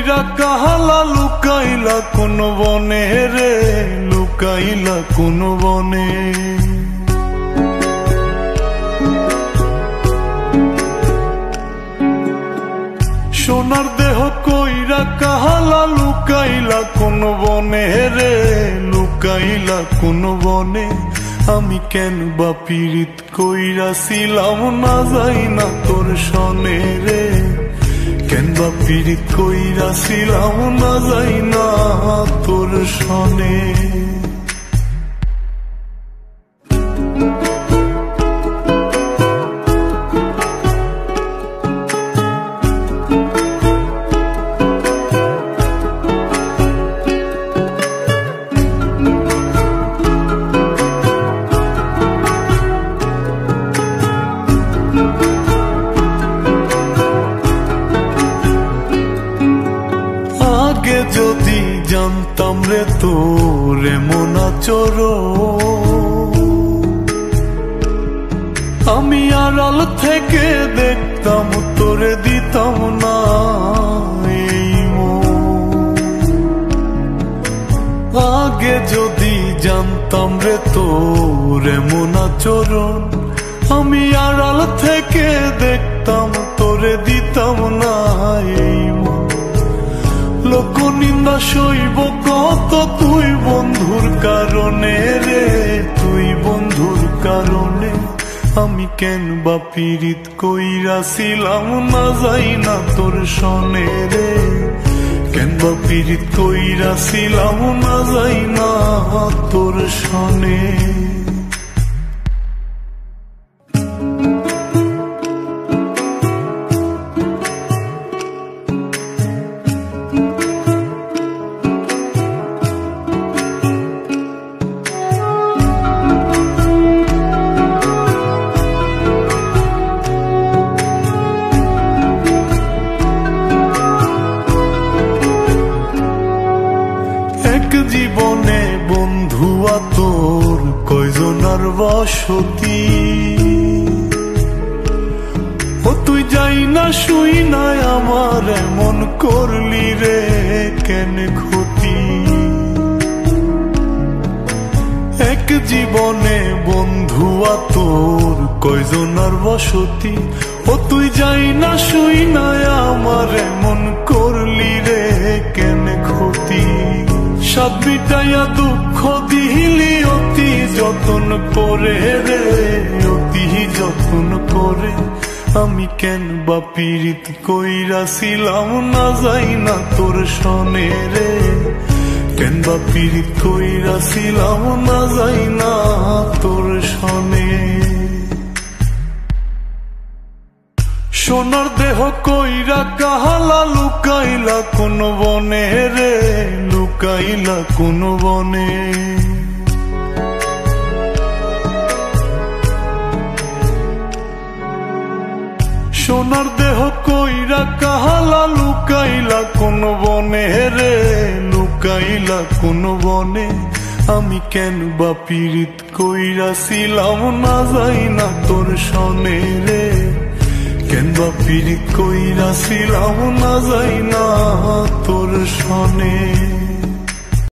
কইরা কাহালা লুকাইলা কোন বনে রে, লুকাইলা কোন বনে। সোনার দেহ কইরা কাহালা লুকাইলা কোন বনে রে, লুকাইলা কোন বনে। আমি কেন বা পীড়িত কইরাছিলাম না যাই না তোর সনে রে, কেন বা পীড়িত কইরাছিলাম না যাই না তোর সনে। আগে যদি জানতাম রে তোর এমন আচরণ, আমি আড়াল থেকে দেখতাম তোরে দিতাম না এই মন। আগে যদি জানতাম রে তোর এমন আচরণ, আমি আড়াল থেকে দেখতাম তোরে দিতাম না এই মন। লোক নিন্দা সইব কত তুই বন্ধুর কারণে রে, তুই বন্ধুর কারণে। আমি কেন বা পীড়িত কইরাছিলাম না যাই না তোর সনে রে, কেন বা পীড়িত কইরাছিলাম না যাই না তোর সনে। জীবনে বন্ধুয়া তোর কয়জনার বসতি, ও তুই যাই না শুই নাই আমার এমন করলি রে কেন ক্ষতি। এক জীবনে বন্ধুয়া তোর কয়জনার বসতি, ও তুই যাই না শুই নাই আমার এমন করলি রে কেন ক্ষতি। সাত বিটাইয়া দুঃখ দিলি অতি যতন করে রে, অতি যতন করে। আমি কেন বা পীড়িত কইরাছিলাম না যাই না তোর সনে রে, কেন বা পীড়িত কইরাছিলাম না যাই না তোর সনে। সোনার দেহ কইরা কাহালা লুকাইলা কোন বনে রে, লুকাইলা কোন বনে। সোনার দেহ কইরা কাহালা লুকাইলা কোন বনে রে, লুকাইলা কোন বনে। আমি কেন বা পীড়িত কইরাছিলাম না যাই না তোর সনে রে, কেন বা পীড়িত কইরাছিলাম না যাই না তোর সনে।